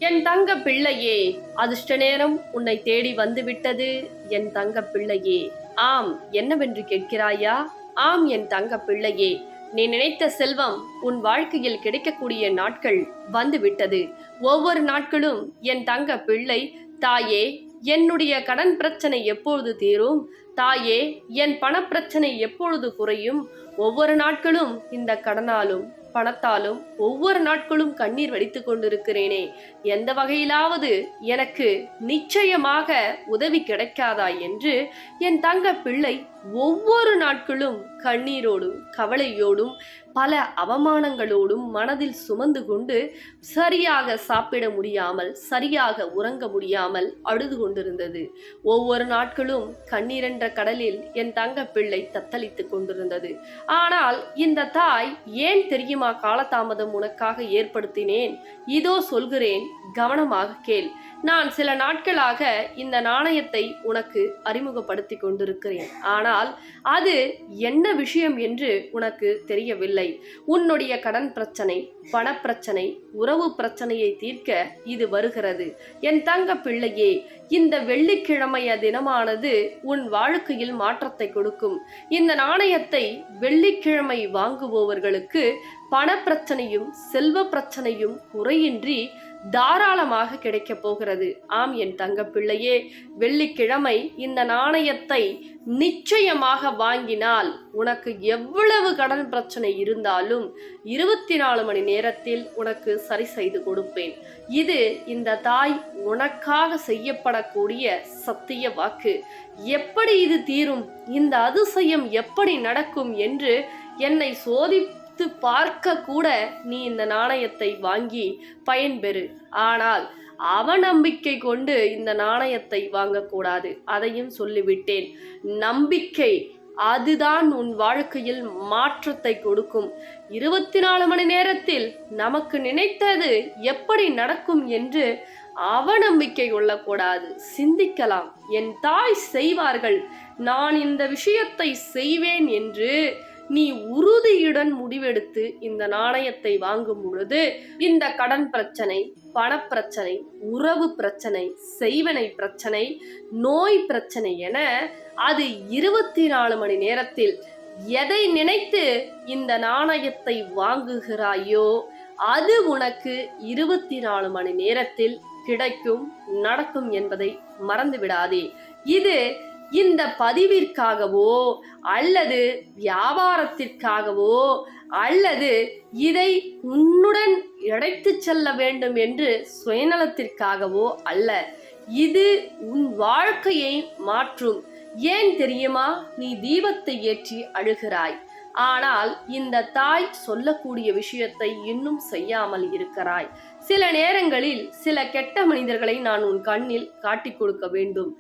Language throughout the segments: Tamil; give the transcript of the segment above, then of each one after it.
என் தங்க பிள்ளையே, அதிர்ஷ்ட நேரம் உன்னை தேடி வந்துவிட்டது. என் தங்க பிள்ளையே, ஆம், என்னவென்று கேட்கிறாயா? ஆம் என் தங்க பிள்ளையே, நீ நினைத்த செல்வம் உன் வாழ்க்கையில் கிடைக்கக்கூடிய நாட்கள் வந்துவிட்டது. ஒவ்வொரு நாட்களும் என் தங்க பிள்ளை, தாயே என்னுடைய கடன் பிரச்சனை எப்பொழுது தீரும்? தாயே என் பணப்பிரச்சனை எப்பொழுது குறையும்? ஒவ்வொரு நாட்களும் இந்த கடனாலும் பணத்தாலும் ஒவ்வொரு நாட்களும் கண்ணீர் வடித்துக் கொண்டிருக்கிறேனே, எந்த வகையிலாவது எனக்கு நிச்சயமாக உதவி கிடைக்காதா என்று என் தங்க பிள்ளை ஒவ்வொரு நாட்களும் கண்ணீரோடும் கவலையோடும் பல அவமானங்களோடும் மனதில் சுமந்து கொண்டு சரியாக சாப்பிட முடியாமல் சரியாக உறங்க முடியாமல் அழுது கொண்டிருந்தது. ஒவ்வொரு நாட்களும் கண்ணீரென்ற கடலில் என் தங்க பிள்ளை தத்தளித்துக் கொண்டிருந்தது. ஆனால் இந்த தாய் ஏன் தெரியுமா காலதாமதம் உனக்காக ஏற்படுத்தினேன்? இதோ சொல்கிறேன், கவனமாக கேள். நான் சில நாட்களாக இந்த நாணயத்தை உனக்கு அறிமுகப்படுத்தி கொண்டிருக்கிறேன். ஆனால் அது என்ன விஷயம் என்று உனக்கு தெரியவில்லை. உன்னுடைய கடன் பிரச்சனை, பணப்பிரச்சனை, உறவு பிரச்சனையை தீர்க்க இது வருகிறது. என் தங்க பிள்ளையே, இந்த வெள்ளிக்கிழமைய தினமானது உன் வாழ்க்கையில் மாற்றத்தை கொடுக்கும். இந்த நாணயத்தை வெள்ளிக்கிழமை வாங்குபவர்களுக்கு பணப்பிரச்சனையும் செல்வ பிரச்சனையும் குறையின்றி தாராளமாக கிடைக்கப் போகிறது. ஆம் என் தங்க பிள்ளையே, வெள்ளிக்கிழமை இந்த நாணயத்தை நிச்சயமாக வாங்கினால் உனக்கு எவ்வளவு கடன் பிரச்சனை இருந்தாலும் 24 மணி நேரத்தில் உனக்கு சரி செய்து கொடுப்பேன். இது இந்த தாய் உனக்காக செய்யப்படக்கூடிய சத்திய வாக்கு. எப்படி இது தீரும்? இந்த அதிசயம் எப்படி நடக்கும் என்று என்னை பார்க்க கூட நீ இந்த நாணயத்தை வாங்கி பயன்பெறு. ஆனால் அவநம்பிக்கை கொண்டு இந்த நாணயத்தை வாங்கக்கூடாது. அதையும் சொல்லிவிட்டேன். நம்பிக்கை அதுதான் உன் வாழ்க்கையில் மாற்றத்தை கொடுக்கும். 24 மணி நேரத்தில் நமக்கு நினைத்தது எப்படி நடக்கும் என்று அவநம்பிக்கை கொள்ளக்கூடாது. சிந்திக்கலாம், என் தாய் செய்வார்கள், நான் இந்த விஷயத்தை செய்வேன் என்று நீ உறுதியுடன் முடிவெடுத்து இந்த நாணயத்தை வாங்கும் பொழுது இந்த கடன் பிரச்சனை, பணப்பிரச்சனை, உறவு பிரச்சனை, செய்வனை பிரச்சனை, நோய் பிரச்சனை என அது 24 மணி நேரத்தில் எதை நினைத்து இந்த நாணயத்தை வாங்குகிறாயோ அது உனக்கு 24 மணி நேரத்தில் கிடைக்கும், நடக்கும் என்பதை மறந்து விடாதே. இது இந்த பதிவிற்காகவோ அல்லது வியாபாரத்திற்காகவோ அல்லது இதை உன்னுடன் இழைத்து செல்ல வேண்டும் என்று சுயநலத்திற்காகவோ அல்ல. இது உன் வாழ்க்கையை மாற்றும். ஏன் தெரியுமா? நீ தீபத்தை ஏற்றி அழுகிறாய், ஆனால் இந்த தாய் சொல்லக்கூடிய விஷயத்தை இன்னும் செய்யாமல் இருக்கிறாய். சில நேரங்களில் சில கெட்ட மனிதர்களை நான் உன் கண்ணில் காட்டிக் கொடுக்க வேண்டும்.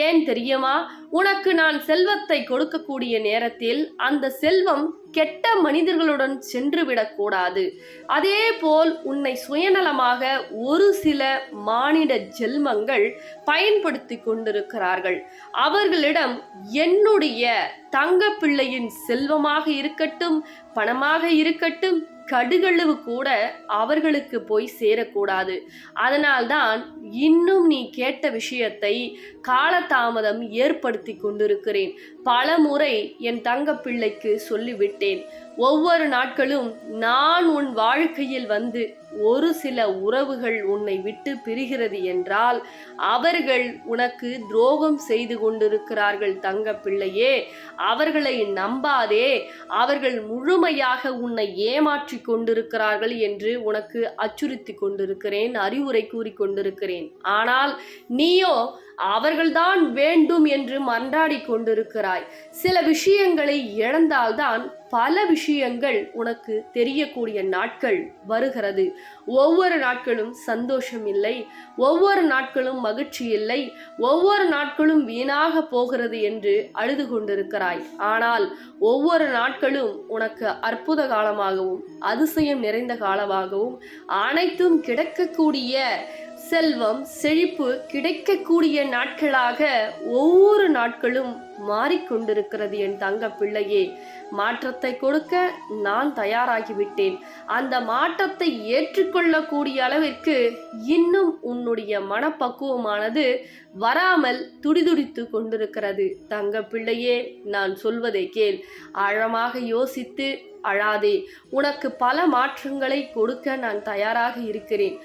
ஏன் தெரியுமா? உனக்கு நான் செல்வத்தை கொடுக்கக்கூடிய நேரத்தில் அந்த செல்வம் கெட்ட மனிதர்களுடன் சென்று விடக்கூடாது. அதே போல் உன்னை சுயநலமாக ஒரு சில மானிட ஜென்மங்கள் பயன்படுத்தி கொண்டிருக்கிறார்கள். அவர்களிடம் என்னுடைய தங்க பிள்ளையின் செல்வமாக இருக்கட்டும், பணமாக இருக்கட்டும், கடுகளவு கூட அவர்களுக்கு போய் சேரக்கூடாது. அதனால்தான் இன்னும் நீ கேட்ட விஷயத்தை காலதாமதம் ஏற்படுத்தி கொண்டிருக்கிறேன். பல முறை என் தங்க பிள்ளைக்கு சொல்லிவிட்டேன். ஒவ்வொரு நாட்களும் நான் உன் வாழ்க்கையில் வந்து ஒரு சில உறவுகள் உன்னை விட்டு பிரிகிறது என்றால் அவர்கள் உனக்கு துரோகம் செய்து கொண்டிருக்கிறார்கள். தங்க பிள்ளையே, அவர்களை நம்பாதே. அவர்கள் முழுமையாக உன்னை ஏமாற்றி கொண்டிருக்கிறார்கள் என்று உனக்கு அச்சுறுத்தி கொண்டிருக்கிறேன், அறிவுரை கூறி கொண்டிருக்கிறேன். ஆனால் நீயோ அவர்கள்தான் வேண்டும் என்று மன்றாடி கொண்டிருக்கிறாய். சில விஷயங்களை இழந்தால்தான் பல விஷயங்கள் உனக்கு தெரியக்கூடிய நாட்கள் வருகிறது. ஒவ்வொரு நாட்களும் சந்தோஷம் இல்லை, ஒவ்வொரு நாட்களும் மகிழ்ச்சி இல்லை, ஒவ்வொரு நாட்களும் வீணாக போகிறது என்று அழுது கொண்டிருக்கிறாய். ஆனால் ஒவ்வொரு நாட்களும் உனக்கு அற்புத காலமாகவும் அதிசயம் நிறைந்த காலமாகவும் அனைத்தும் கிடைக்கக்கூடிய செல்வம் செழிப்பு கிடைக்கக்கூடிய நாட்களாக ஒவ்வொரு நாட்களும் மாறிக்கொண்டிருக்கிறது என் தங்க பிள்ளையே. மாற்றத்தை கொடுக்க நான் தயாராகிவிட்டேன். அந்த மாற்றத்தை ஏற்றுக்கொள்ளக்கூடிய அளவிற்கு இன்னும் உன்னுடைய மனப்பக்குவமானது வராமல் துடிதுடித்து கொண்டிருக்கிறது. தங்க பிள்ளையே, நான் சொல்வதை கேள். ஆழமாக யோசித்து அழாதே. உனக்கு பல மாற்றங்களை கொடுக்க நான் தயாராக இருக்கிறேன்.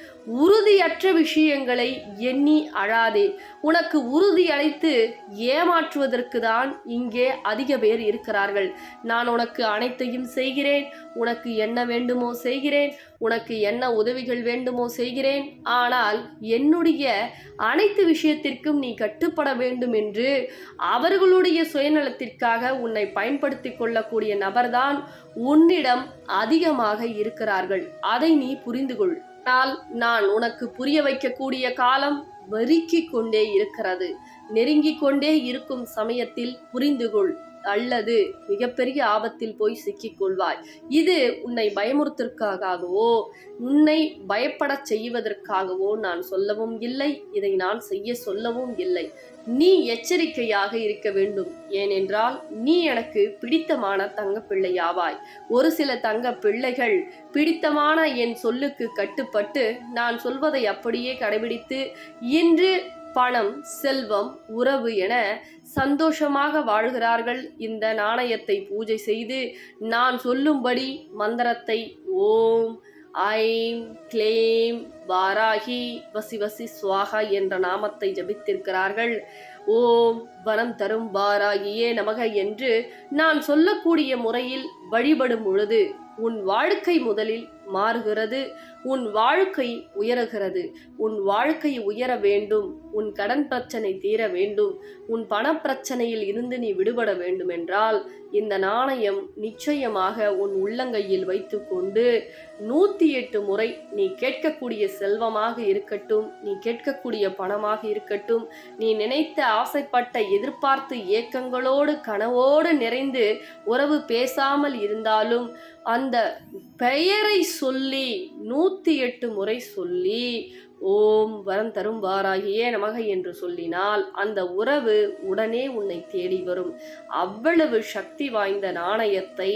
உறுதியற்ற விஷயங்களை எண்ணி அழாதே. உனக்கு உறுதி அளித்து ஏமாற்றுவதற்கு தான் இங்கே அதிக பேர் இருக்கிறார்கள். நான் உனக்கு அனைத்தையும் செய்கிறேன். உனக்கு என்ன வேண்டுமோ செய்கிறேன். உனக்கு என்ன உதவிகள் வேண்டுமோ செய்கிறேன். ஆனால் என்னுடைய அனைத்து விஷயத்திற்கும் நீ கட்டுப்பட வேண்டும் என்று அவர்களுடைய சுயநலத்திற்காக உன்னை பயன்படுத்தி கொள்ளக்கூடிய நபர்தான் உன்னிடம் அதிகமாக இருக்கிறார்கள். அதை நீ புரிந்து கொள். ஆனால் நான் உனக்கு புரிய வைக்கக்கூடிய காலம் நெருங்கிக் கொண்டே இருக்கிறது. நெருங்கிக் கொண்டே இருக்கும் சமயத்தில் புரிந்து கொள், அல்லது மிகப்பெரிய ஆபத்தில் போய் சிக்கிக் கொள்வாய். இது உன்னை பயமுறுத்திற்காகவோ உன்னை பயப்படச் செய்வதற்காகவோ நான் சொல்லவும் இல்லை. இதை நான் செய்ய சொல்லவும் இல்லை. நீ எச்சரிக்கையாக இருக்க வேண்டும். ஏனென்றால் நீ எனக்கு பிடித்தமான தங்க பிள்ளையாவாய். ஒரு சில தங்க பிள்ளைகள் பிடித்தமான என் சொல்லுக்கு கட்டுப்பட்டு நான் சொல்வதை அப்படியே கடைபிடித்து இன்று பணம், செல்வம், உறவு என சந்தோஷமாக வாழ்கிறார்கள். இந்த நாணயத்தை பூஜை செய்து நான் சொல்லும்படி மந்திரத்தை ஓம் ஐம் க்ளேம் வாராகி வசி வசி ஸ்வாகா என்ற நாமத்தை ஜபித்திருக்கிறார்கள். ஓம் வரம் தரும் வாராகியே நமக என்று நான் சொல்லக்கூடிய முறையில் வழிபடும் பொழுது உன் வாழ்க்கை முதலில் மாறுகிறது. உன் வாழ்க்கை உயருகிறது. உன் வாழ்க்கை உயர வேண்டும். உன் கடன் பிரச்சனை தீர வேண்டும். உன் பணப்பிரச்சனையில் இருந்து நீ விடுபட வேண்டும் என்றால் இந்த நாணயம் நிச்சயமாக உன் உள்ளங்கையில் வைத்து கொண்டு 108 முறை நீ கேட்கக்கூடிய செல்வமாக இருக்கட்டும், நீ கேட்கக்கூடிய பணமாக இருக்கட்டும், நீ நினைத்த ஆசைப்பட்ட எதிர்பார்த்து ஏக்கங்களோடு கனவோடு நிறைந்து உறவு பேசாமல் இருந்தாலும் அந்த பெயரை சொல்லி 108 முறை சொல்லி ஓம் வரம் தரும் வாராகியே நமக என்று சொல்லினால் அந்த உறவு உடனே உன்னை தேடி வரும். அவ்வளவு சக்தி வாய்ந்த நாணயத்தை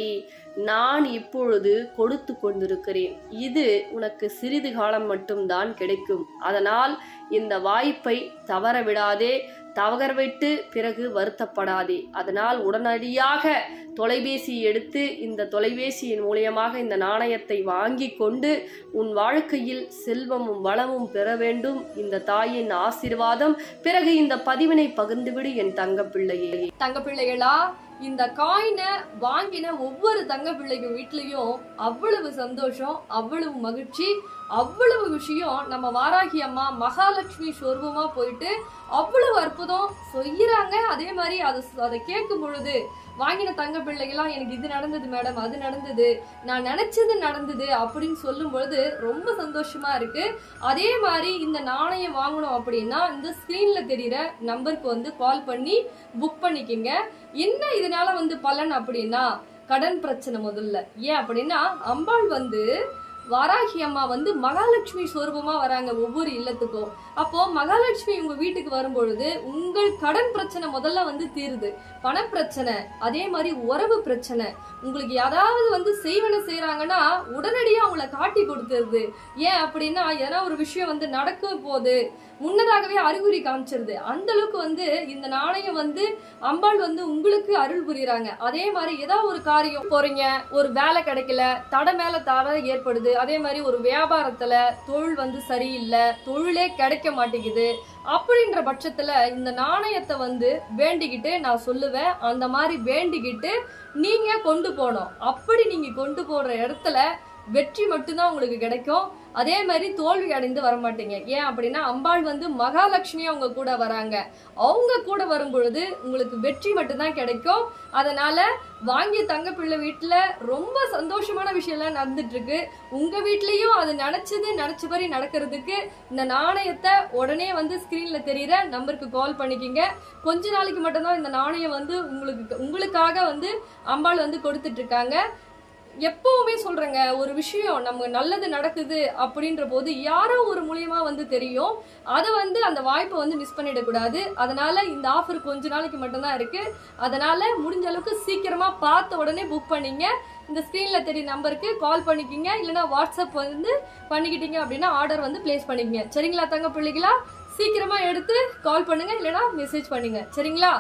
நான் இப்பொழுது கொடுத்து கொண்டிருக்கிறேன். இது உனக்கு சிறிது காலம் மட்டும்தான் கிடைக்கும். அதனால் இந்த வாய்ப்பை தவறவிடாதே. தவறவிட்டு பிறகு வருத்தப்படாதே. அதனால் உடனடியாக தொலைபேசி எடுத்து இந்த தொலைபேசியின் மூலியமாக இந்த நாணயத்தை வாங்கி கொண்டு உன் வாழ்க்கையில் செல்வமும் வளமும் பெற வேண்டும். இந்த தாயின் ஆசீர்வாதம். பிறகு இந்த பதிவினை பகிர்ந்துவிடு என் தங்க பிள்ளையே. தங்க பிள்ளைகளா, இந்த காயினை வாங்கின ஒவ்வொரு தங்க பிள்ளைங்க வீட்லயும் அவ்வளவு சந்தோஷம், அவ்வளவு மகிழ்ச்சி, அவ்வளவு விஷயம். நம்ம வாராகி அம்மா மகாலட்சுமி சொர்வமா போயிட்டு அவ்வளவு அற்புதம் செய்யறாங்க. அதே மாதிரி அதை கேட்கும் பொழுது வாங்கின தங்க பிள்ளைகளாம் எனக்கு இது நடந்தது மேடம், அது நடந்தது, நான் நினைச்சது நடந்தது அப்படின்னு சொல்லும் பொழுது ரொம்ப சந்தோஷமா இருக்கு. அதே மாதிரி இந்த நாணயம் வாங்கணும் அப்படின்னா இந்த ஸ்கிரீன்ல தெரியுற நம்பருக்கு வந்து கால் பண்ணி புக் பண்ணிக்கங்க. என்ன இதனால வந்து பலன் அப்படின்னா கடன் பிரச்சனை முதல்ல. ஏன் அப்படின்னா அம்பாள் வந்து வாராகி அம்மா வந்து மகாலட்சுமி சொரூபமா வராங்க ஒவ்வொரு இல்லத்துக்கும். அப்போ மகாலட்சுமி உங்க வீட்டுக்கு வரும்பொழுது உங்கள் கடன் பிரச்சனை முதல்ல வந்து தீருது. பணப்பிரச்சனை, அதே மாதிரி உறவு பிரச்சனை, உங்களுக்கு யாராவது வந்து செய்வன செய்யறாங்கன்னா உடனடியா அவங்கள காட்டி கொடுத்துருது. ஏன் அப்படின்னா ஏன்னா ஒரு விஷயம் வந்து நடக்கும் போது முன்னதாகவே அறிகுறி காமிச்சிருது. அந்த அளவுக்கு வந்து இந்த நாணயம் வந்து அம்பாள் வந்து உங்களுக்கு அருள் புரியுறாங்க. அதே மாதிரி ஏதாவது ஒரு காரியம் போறீங்க, ஒரு வேலை கிடைக்கல, தடை மேல தடை ஏற்படுது. அதே மாதிரி ஒரு வியாபாரத்துல தொழில் வந்து சரியில்லை, தொழிலே கிடைக்க மாட்டேங்குது. அப்படின்ற பட்சத்துல இந்த நாணயத்தை வந்து வேண்டிக்கிட்டு நான் சொல்லுவேன், அந்த மாதிரி வேண்டிக்கிட்டு நீங்க கொண்டு போனோம். அப்படி நீங்க கொண்டு போற இடத்துல வெற்றி மட்டும்தான் உங்களுக்கு கிடைக்கும். அதே மாதிரி தோல்வி அடைந்து வரமாட்டீங்க. ஏன் அப்படின்னா அம்பாள் வந்து மகாலட்சுமியா உங்க கூட வராங்க. அவங்க கூட வரும் பொழுது உங்களுக்கு வெற்றி மட்டும்தான் கிடைக்கும். அதனால வாங்கிய தங்க பிள்ளை வீட்டுல ரொம்ப சந்தோஷமான விஷயம்லாம் நடந்துட்டு இருக்கு. உங்க வீட்லயும் அது நினைச்சபடி நடக்கிறதுக்கு இந்த நாணயத்தை உடனே வந்து ஸ்கிரீன்ல தெரியுற நம்பருக்கு கால் பண்ணிக்கிங்க. கொஞ்ச நாளைக்கு மட்டும்தான் இந்த நாணயம் வந்து உங்களுக்காக வந்து அம்பாள் வந்து கொடுத்துட்டு இருக்காங்க. எப்பவுமே சொல்றேங்க, ஒரு விஷயம் நம்ம நல்லது நடக்குது அப்படின்ற போது யாரோ ஒரு மூலியமா வந்து தெரியும். அதை வந்து அந்த வாய்ப்பை வந்து மிஸ் பண்ணிடக்கூடாது. அதனால இந்த ஆஃபர் கொஞ்ச நாளைக்கு மட்டும்தான் இருக்கு. அதனால முடிஞ்ச அளவுக்கு சீக்கிரமா பார்த்த உடனே புக் பண்ணிங்க. இந்த ஸ்க்ரீன்ல தெரிய நம்பருக்கு கால் பண்ணிக்கிங்க, இல்லைன்னா வாட்ஸ்அப் வந்து பண்ணிக்கிட்டீங்க அப்படின்னா ஆர்டர் வந்து பிளேஸ் பண்ணிக்கங்க. சரிங்களா தங்க பிள்ளைகளா? சீக்கிரமா எடுத்து கால் பண்ணுங்க, இல்லைன்னா மெசேஜ் பண்ணுங்க. சரிங்களா?